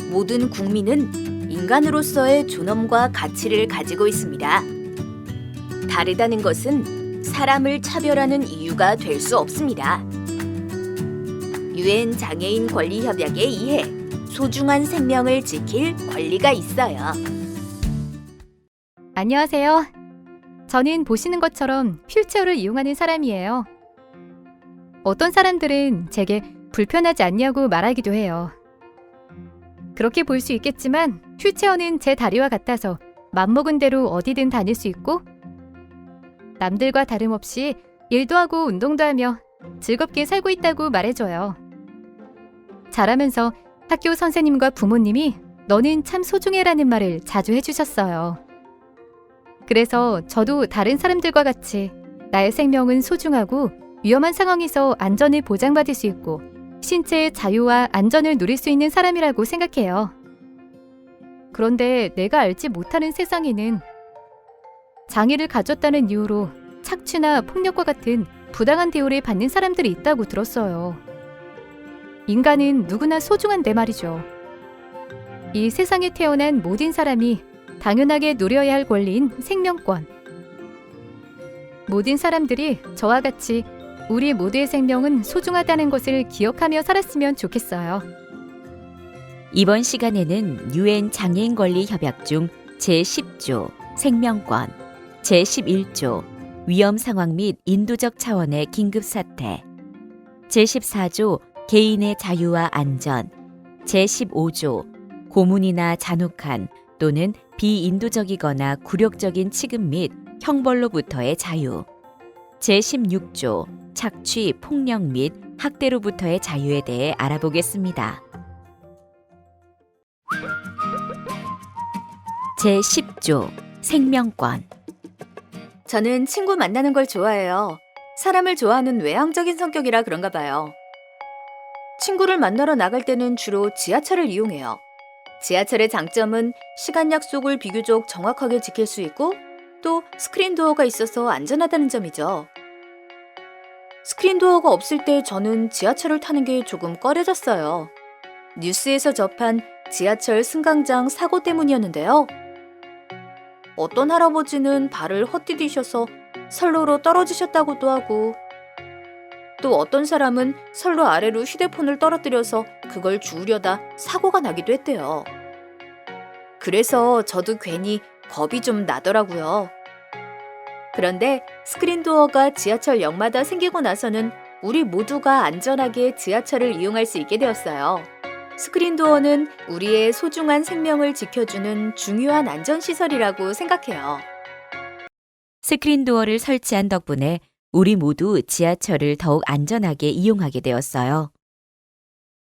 모든 국민은 인간으로서의 존엄과 가치를 가지고 있습니다. 다르다는 것은 사람을 차별하는 이유가 될 수 없습니다. 유엔 장애인 권리 협약에 의해 소중한 생명을 지킬 권리가 있어요. 안녕하세요. 저는 보시는 것처럼 휠체어를 이용하는 사람이에요. 어떤 사람들은 제게 불편하지 않냐고 말하기도 해요. 그렇게 볼 수 있겠지만 휠체어는 제 다리와 같아서 맘먹은 대로 어디든 다닐 수 있고 남들과 다름없이 일도 하고 운동도 하며 즐겁게 살고 있다고 말해줘요. 자라면서 학교 선생님과 부모님이 너는 참 소중해라는 말을 자주 해주셨어요. 그래서 저도 다른 사람들과 같이 나의 생명은 소중하고 위험한 상황에서 안전을 보장받을 수 있고 신체의 자유와 안전을 누릴 수 있는 사람이라고 생각해요. 그런데 내가 알지 못하는 세상에는 장애를 가졌다는 이유로 착취나 폭력과 같은 부당한 대우를 받는 사람들이 있다고 들었어요. 인간은 누구나 소중한데 말이죠. 이 세상에 태어난 모든 사람이 당연하게 누려야 할 권리인 생명권. 모든 사람들이 저와 같이 우리 모두의 생명은 소중하다는 것을 기억하며 살았으면 좋겠어요. 이번 시간에는 유엔 장애인 권리 협약 중 제10조 생명권, 제11조 위험 상황 및 인도적 차원의 긴급 사태, 제14조 개인의 자유와 안전, 제15조 고문이나 잔혹한 또는 비인도적이거나 굴욕적인 취급 및 형벌로부터의 자유, 제16조 착취, 폭력 및 학대로부터의 자유에 대해 알아보겠습니다. 제10조 생명권. 저는 친구 만나는 걸 좋아해요. 사람을 좋아하는 외향적인 성격이라 그런가 봐요. 친구를 만나러 나갈 때는 주로 지하철을 이용해요. 지하철의 장점은 시간 약속을 비교적 정확하게 지킬 수 있고 또 스크린 도어가 있어서 안전하다는 점이죠. 스크린 도어가 없을 때 저는 지하철을 타는 게 조금 꺼려졌어요. 뉴스에서 접한 지하철 승강장 사고 때문이었는데요. 어떤 할아버지는 발을 헛디디셔서 선로로 떨어지셨다고도 하고 또 어떤 사람은 선로 아래로 휴대폰을 떨어뜨려서 그걸 주우려다 사고가 나기도 했대요. 그래서 저도 괜히 겁이 좀 나더라고요. 그런데 스크린 도어가 지하철역마다 생기고 나서는 우리 모두가 안전하게 지하철을 이용할 수 있게 되었어요. 스크린 도어는 우리의 소중한 생명을 지켜주는 중요한 안전시설이라고 생각해요. 스크린 도어를 설치한 덕분에 우리 모두 지하철을 더욱 안전하게 이용하게 되었어요.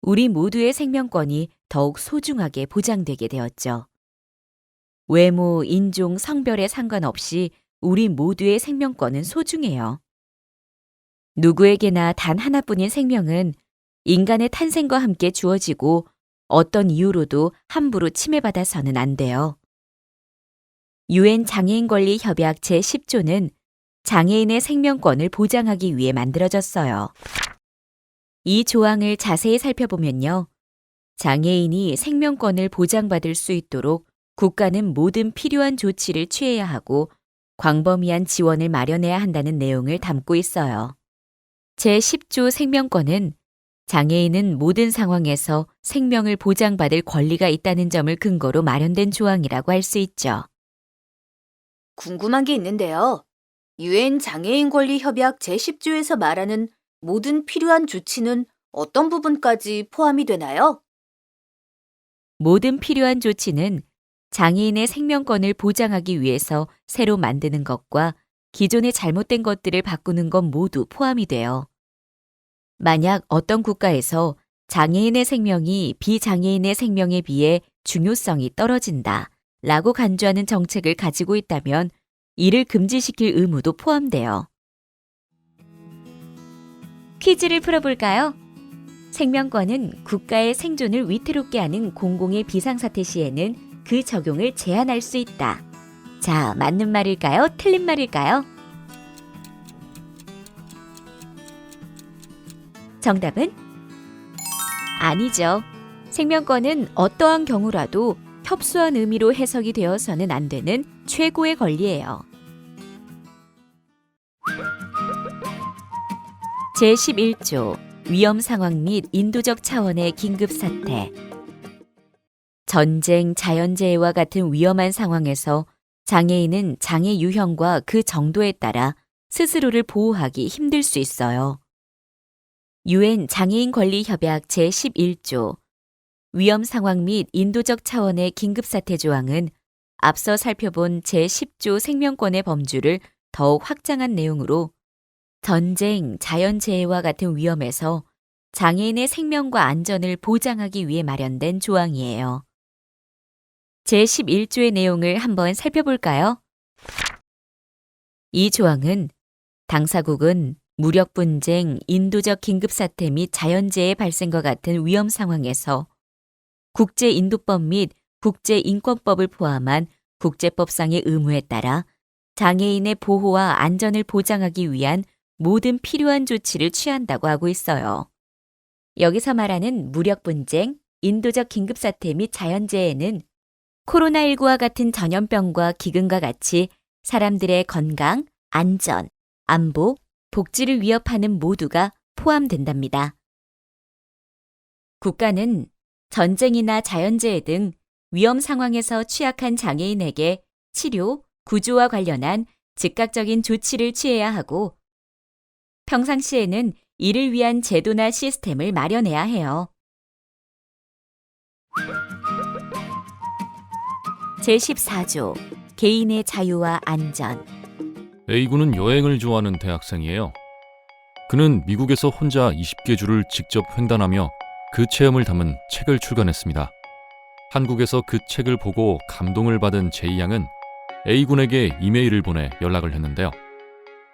우리 모두의 생명권이 더욱 소중하게 보장되게 되었죠. 외모, 인종, 성별에 상관없이 우리 모두의 생명권은 소중해요. 누구에게나 단 하나뿐인 생명은 인간의 탄생과 함께 주어지고 어떤 이유로도 함부로 침해받아서는 안 돼요. 유엔 장애인 권리 협약 제10조는 장애인의 생명권을 보장하기 위해 만들어졌어요. 이 조항을 자세히 살펴보면요. 장애인이 생명권을 보장받을 수 있도록 국가는 모든 필요한 조치를 취해야 하고 광범위한 지원을 마련해야 한다는 내용을 담고 있어요. 제10조 생명권은 장애인은 모든 상황에서 생명을 보장받을 권리가 있다는 점을 근거로 마련된 조항이라고 할 수 있죠. 궁금한 게 있는데요. 유엔 장애인 권리 협약 제10조에서 말하는 모든 필요한 조치는 어떤 부분까지 포함이 되나요? 모든 필요한 조치는 장애인의 생명권을 보장하기 위해서 새로 만드는 것과 기존의 잘못된 것들을 바꾸는 것 모두 포함이 돼요. 만약 어떤 국가에서 장애인의 생명이 비장애인의 생명에 비해 중요성이 떨어진다 라고 간주하는 정책을 가지고 있다면 이를 금지시킬 의무도 포함돼요. 퀴즈를 풀어볼까요? 생명권은 국가의 생존을 위태롭게 하는 공공의 비상사태 시에는 그 적용을 제한할 수 있다. 자, 맞는 말일까요? 틀린 말일까요? 정답은 아니죠. 생명권은 어떠한 경우라도 협소한 의미로 해석이 되어서는 안 되는 최고의 권리예요. 제11조 위험 상황 및 인도적 차원의 긴급 사태. 전쟁, 자연재해와 같은 위험한 상황에서 장애인은 장애 유형과 그 정도에 따라 스스로를 보호하기 힘들 수 있어요. 유엔 장애인 권리 협약 제11조 위험 상황 및 인도적 차원의 긴급 사태 조항은 앞서 살펴본 제10조 생명권의 범주를 더욱 확장한 내용으로 전쟁, 자연재해와 같은 위험에서 장애인의 생명과 안전을 보장하기 위해 마련된 조항이에요. 제11조의 내용을 한번 살펴볼까요? 이 조항은 당사국은 무력 분쟁, 인도적 긴급사태 및 자연재해 발생과 같은 위험 상황에서 국제인도법 및 국제인권법을 포함한 국제법상의 의무에 따라 장애인의 보호와 안전을 보장하기 위한 모든 필요한 조치를 취한다고 하고 있어요. 여기서 말하는 무력 분쟁, 인도적 긴급사태 및 자연재해는 코로나19와 같은 전염병과 기근과 같이 사람들의 건강, 안전, 안보, 복지를 위협하는 모두가 포함된답니다. 국가는 전쟁이나 자연재해 등 위험 상황에서 취약한 장애인에게 치료, 구조와 관련한 즉각적인 조치를 취해야 하고 평상시에는 이를 위한 제도나 시스템을 마련해야 해요. 제14조 개인의 자유와 안전. A군은 여행을 좋아하는 대학생이에요. 그는 미국에서 혼자 20개 주를 직접 횡단하며 그 체험을 담은 책을 출간했습니다. 한국에서 그 책을 보고 감동을 받은 제이양은 A군에게 이메일을 보내 연락을 했는데요.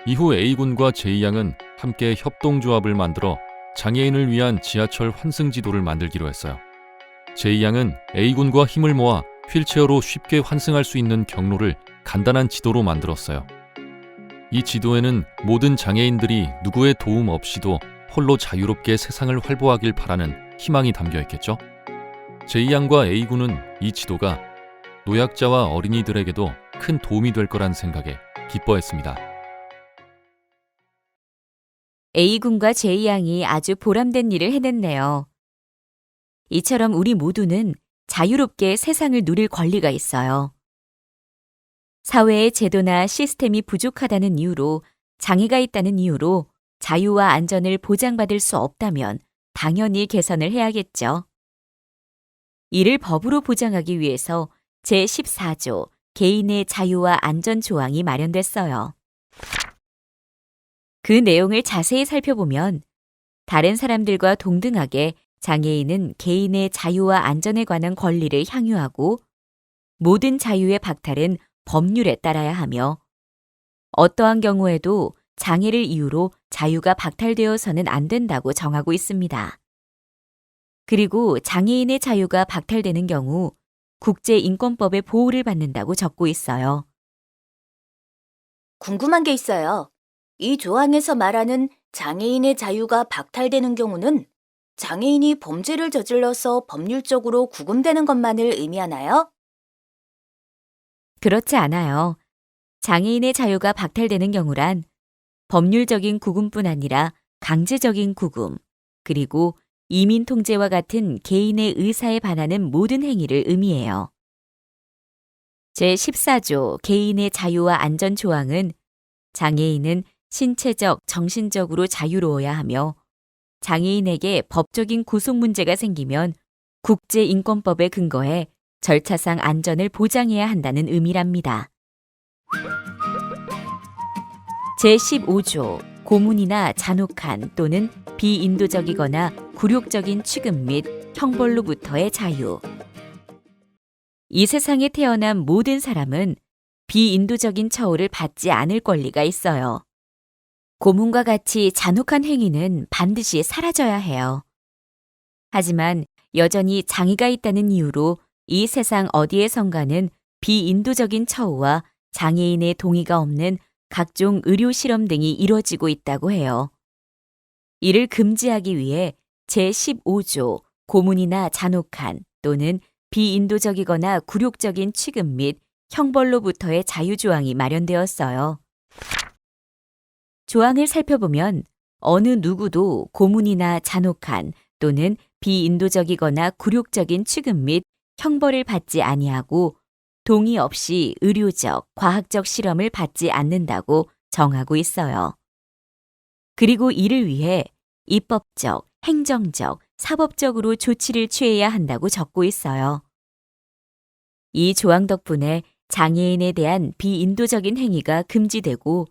이후 A군과 제이양은 함께 협동조합을 만들어 장애인을 위한 지하철 환승 지도를 만들기로 했어요. 제이양은 A군과 힘을 모아 휠체어로 쉽게 환승할 수 있는 경로를 간단한 지도로 만들었어요. 이 지도에는 모든 장애인들이 누구의 도움 없이도 홀로 자유롭게 세상을 활보하길 바라는 희망이 담겨 있겠죠. 제이양과 A군은 이 지도가 노약자와 어린이들에게도 큰 도움이 될 거란 생각에 기뻐했습니다. A군과 제이양이 아주 보람된 일을 해냈네요. 이처럼 우리 모두는 자유롭게 세상을 누릴 권리가 있어요. 사회의 제도나 시스템이 부족하다는 이유로, 장애가 있다는 이유로 자유와 안전을 보장받을 수 없다면 당연히 개선을 해야겠죠. 이를 법으로 보장하기 위해서 제14조 개인의 자유와 안전 조항이 마련됐어요. 그 내용을 자세히 살펴보면 다른 사람들과 동등하게 장애인은 개인의 자유와 안전에 관한 권리를 향유하고 모든 자유의 박탈은 법률에 따라야 하며 어떠한 경우에도 장애를 이유로 자유가 박탈되어서는 안 된다고 정하고 있습니다. 그리고 장애인의 자유가 박탈되는 경우 국제인권법의 보호를 받는다고 적고 있어요. 궁금한 게 있어요. 이 조항에서 말하는 장애인의 자유가 박탈되는 경우는 장애인이 범죄를 저질러서 법률적으로 구금되는 것만을 의미하나요? 그렇지 않아요. 장애인의 자유가 박탈되는 경우란 법률적인 구금뿐 아니라 강제적인 구금, 그리고 이민 통제와 같은 개인의 의사에 반하는 모든 행위를 의미해요. 제14조 개인의 자유와 안전 조항은 장애인은 신체적, 정신적으로 자유로워야 하며 장애인에게 법적인 구속 문제가 생기면 국제인권법에 근거해 절차상 안전을 보장해야 한다는 의미랍니다. 제15조 고문이나 잔혹한 또는 비인도적이거나 굴욕적인 취급 및 형벌로부터의 자유. 이 세상에 태어난 모든 사람은 비인도적인 처우를 받지 않을 권리가 있어요. 고문과 같이 잔혹한 행위는 반드시 사라져야 해요. 하지만 여전히 장애가 있다는 이유로 이 세상 어디에선가는 비인도적인 처우와 장애인의 동의가 없는 각종 의료 실험 등이 이루어지고 있다고 해요. 이를 금지하기 위해 제15조 고문이나 잔혹한 또는 비인도적이거나 굴욕적인 취급 및 형벌로부터의 자유조항이 마련되었어요. 조항을 살펴보면 어느 누구도 고문이나 잔혹한 또는 비인도적이거나 굴욕적인 취급 및 형벌을 받지 아니하고 동의 없이 의료적, 과학적 실험을 받지 않는다고 정하고 있어요. 그리고 이를 위해 입법적, 행정적, 사법적으로 조치를 취해야 한다고 적고 있어요. 이 조항 덕분에 장애인에 대한 비인도적인 행위가 금지되고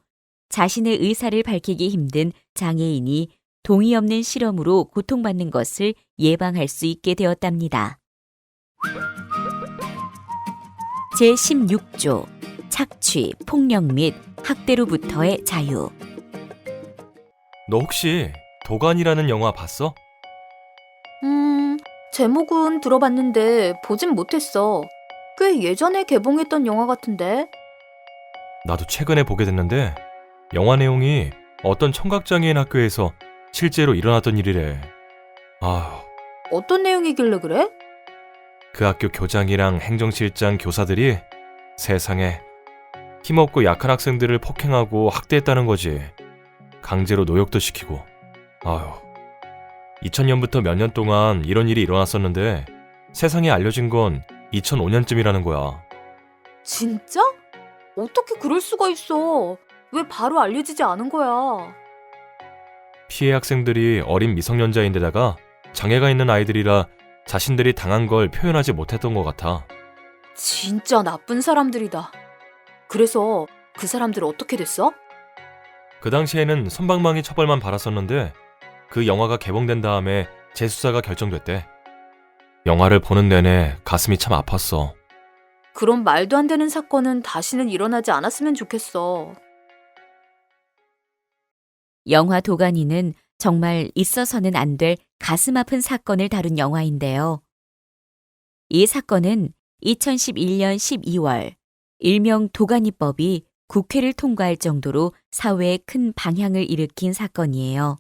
자신의 의사를 밝히기 힘든 장애인이 동의 없는 실험으로 고통받는 것을 예방할 수 있게 되었답니다. 제16조 착취, 폭력 및 학대로부터의 자유. 너 혹시 도간이라는 영화 봤어? 제목은 들어봤는데 보진 못했어. 꽤 예전에 개봉했던 영화 같은데. 나도 최근에 보게 됐는데 영화 내용이 어떤 청각장애인 학교에서 실제로 일어났던 일이래. 아휴, 어떤 내용이길래 그래? 그 학교 교장이랑 행정실장 교사들이 세상에 힘없고 약한 학생들을 폭행하고 학대했다는 거지. 강제로 노역도 시키고. 아휴, 2000년부터 몇 년 동안 이런 일이 일어났었는데 세상에 알려진 건 2005년쯤이라는 거야. 진짜? 어떻게 그럴 수가 있어? 왜 바로 알려지지 않은 거야? 피해 학생들이 어린 미성년자인데다가 장애가 있는 아이들이라 자신들이 당한 걸 표현하지 못했던 것 같아. 진짜 나쁜 사람들이다. 그래서 그 사람들 어떻게 됐어? 그 당시에는 솜방망이 처벌만 받았었는데 그 영화가 개봉된 다음에 재수사가 결정됐대. 영화를 보는 내내 가슴이 참 아팠어. 그런 말도 안 되는 사건은 다시는 일어나지 않았으면 좋겠어. 영화 도가니는 정말 있어서는 안 될 가슴 아픈 사건을 다룬 영화인데요. 이 사건은 2011년 12월 일명 도가니법이 국회를 통과할 정도로 사회에 큰 방향을 일으킨 사건이에요.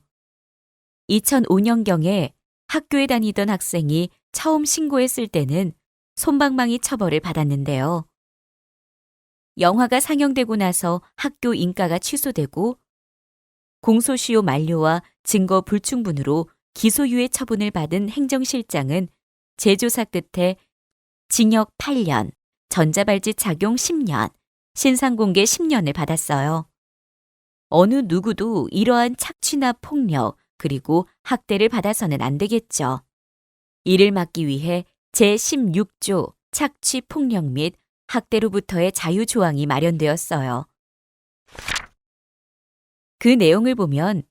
2005년경에 학교에 다니던 학생이 처음 신고했을 때는 솜방망이 처벌을 받았는데요. 영화가 상영되고 나서 학교 인가가 취소되고 공소시효 만료와 증거 불충분으로 기소유예 처분을 받은 행정실장은 재조사 끝에 징역 8년, 전자발찌 착용 10년, 신상공개 10년을 받았어요. 어느 누구도 이러한 착취나 폭력 그리고 학대를 받아서는 안 되겠죠. 이를 막기 위해 제16조 착취, 폭력 및 학대로부터의 자유 조항이 마련되었어요. 그 내용을 보면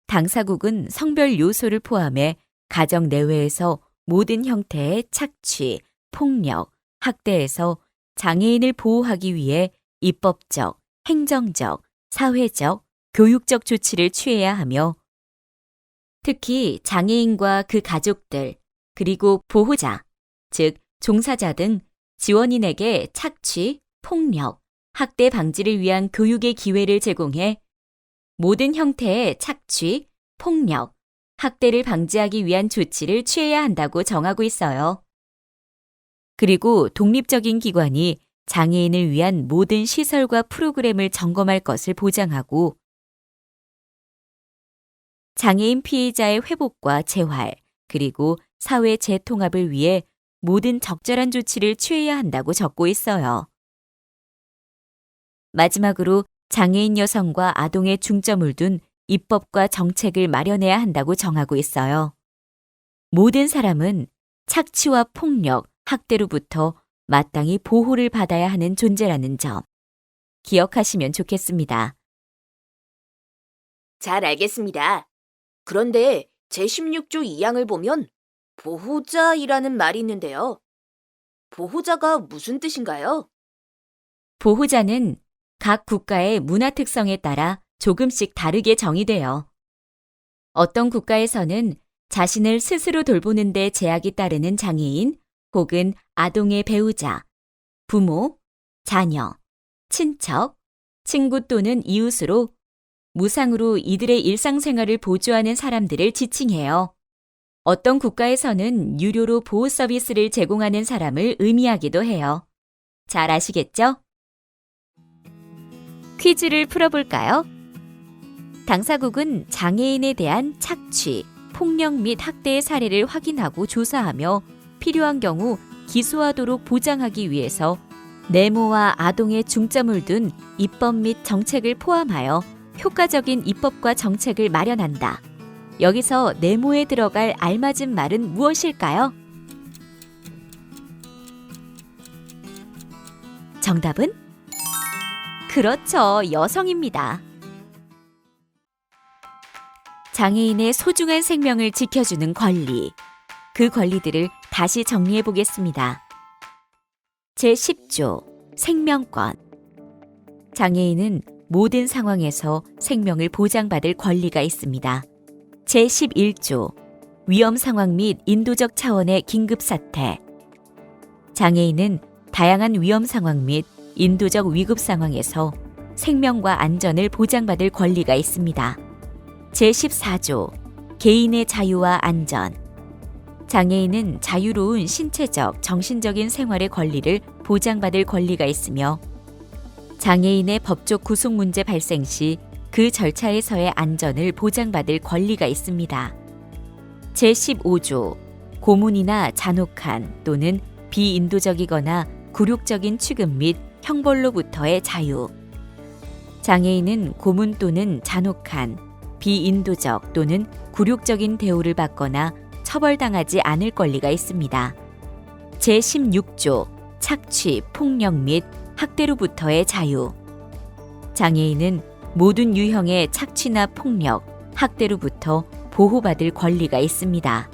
당사국은 성별 요소를 포함해 가정 내외에서 모든 형태의 착취, 폭력, 학대에서 장애인을 보호하기 위해 입법적, 행정적, 사회적, 교육적 조치를 취해야 하며 특히 장애인과 그 가족들, 그리고 보호자, 즉 종사자 등 지원인에게 착취, 폭력, 학대 방지를 위한 교육의 기회를 제공해 모든 형태의 착취, 폭력, 학대를 방지하기 위한 조치를 취해야 한다고 정하고 있어요. 그리고 독립적인 기관이 장애인을 위한 모든 시설과 프로그램을 점검할 것을 보장하고 장애인 피해자의 회복과 재활, 그리고 사회 재통합을 위해 모든 적절한 조치를 취해야 한다고 적고 있어요. 마지막으로 장애인 여성과 아동에 중점을 둔 입법과 정책을 마련해야 한다고 정하고 있어요. 모든 사람은 착취와 폭력, 학대로부터 마땅히 보호를 받아야 하는 존재라는 점 기억하시면 좋겠습니다. 잘 알겠습니다. 그런데 제16조 2항을 보면 보호자이라는 말이 있는데요. 보호자가 무슨 뜻인가요? 보호자는 각 국가의 문화 특성에 따라 조금씩 다르게 정의돼요. 어떤 국가에서는 자신을 스스로 돌보는 데 제약이 따르는 장애인 혹은 아동의 배우자, 부모, 자녀, 친척, 친구 또는 이웃으로 무상으로 이들의 일상생활을 보조하는 사람들을 지칭해요. 어떤 국가에서는 유료로 보호 서비스를 제공하는 사람을 의미하기도 해요. 잘 아시겠죠? 퀴즈를 풀어볼까요? 당사국은 장애인에 대한 착취, 폭력 및 학대의 사례를 확인하고 조사하며 필요한 경우 기소하도록 보장하기 위해서 내모와 아동에 중점을 둔 입법 및 정책을 포함하여 효과적인 입법과 정책을 마련한다. 여기서 네모에 들어갈 알맞은 말은 무엇일까요? 정답은? 그렇죠. 여성입니다. 장애인의 소중한 생명을 지켜주는 권리. 그 권리들을 다시 정리해 보겠습니다. 제10조 생명권. 장애인은 모든 상황에서 생명을 보장받을 권리가 있습니다. 제11조 위험 상황 및 인도적 차원의 긴급 사태. 장애인은 다양한 위험 상황 및 인도적 위급 상황에서 생명과 안전을 보장받을 권리가 있습니다. 제14조 개인의 자유와 안전. 장애인은 자유로운 신체적, 정신적인 생활의 권리를 보장받을 권리가 있으며 장애인의 법적 구속 문제 발생 시 그 절차에서의 안전을 보장받을 권리가 있습니다. 제15조 고문이나 잔혹한 또는 비인도적이거나 굴욕적인 취급 및 형벌로부터의 자유. 장애인은 고문 또는 잔혹한, 비인도적 또는 굴욕적인 대우를 받거나 처벌당하지 않을 권리가 있습니다. 제16조 착취, 폭력 및 학대로부터의 자유. 장애인은 모든 유형의 착취나 폭력, 학대로부터 보호받을 권리가 있습니다.